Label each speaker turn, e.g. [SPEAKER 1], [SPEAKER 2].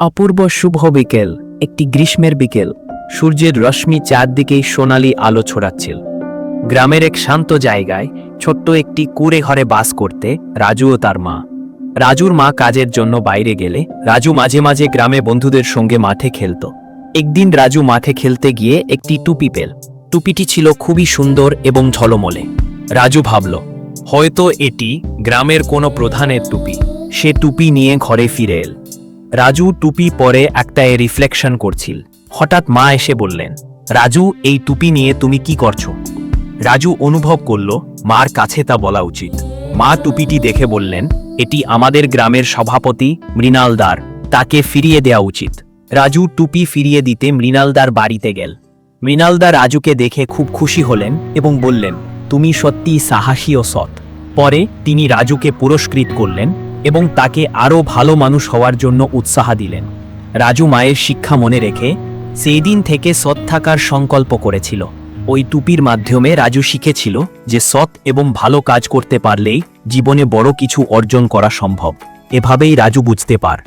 [SPEAKER 1] অপূর্ব শুভ বিকেল, একটি গ্রীষ্মের বিকেল। সূর্যের রশ্মি চারদিকেই সোনালি আলো ছড়াচ্ছিল। গ্রামের এক শান্ত জায়গায় ছোট্ট একটি কুঁড়ে ঘরে বাস করতে রাজু ও তার মা। রাজুর মা কাজের জন্য বাইরে গেলে রাজু মাঝে মাঝে গ্রামে বন্ধুদের সঙ্গে মাঠে খেলত। একদিন রাজু মাঠে খেলতে গিয়ে একটি টুপি পেল। টুপিটি ছিল খুবই সুন্দর এবং ঝলমলে। রাজু ভাবল, হয়তো এটি গ্রামের কোনো প্রধানের টুপি। সে টুপি নিয়ে ঘরে ফিরে এল। রাজু টুপি পরে একটা রিফ্লেকশন করছিল। হঠাৎ মা এসে বললেন, রাজু, এই টুপি নিয়ে তুমি কি করছো? রাজু অনুভব করল মার কাছে তা বলা উচিত। মা টুপিটি দেখে বললেন, এটি আমাদের গ্রামের সভাপতি মৃণালদার, তাকে ফিরিয়ে দেওয়া উচিত। রাজু টুপি ফিরিয়ে দিতে মৃণালদার বাড়িতে গেল। মৃণালদা রাজুকে দেখে খুব খুশি হলেন এবং বললেন, তুমি সত্যিই সাহসী ও সৎ। পরে তিনি রাজুকে পুরস্কৃত করলেন এবং তাকে আরও ভালো মানুষ হওয়ার জন্য উৎসাহ দিলেন। রাজু মায়ের শিক্ষা মনে রেখে সেই দিন থেকে সৎ থাকার সংকল্প করেছিল। ওই টুপির মাধ্যমে রাজু শিখেছিল যে সৎ এবং ভালো কাজ করতে পারলেই জীবনে বড় কিছু অর্জন করা সম্ভব। এভাবেই রাজু বুঝতে পার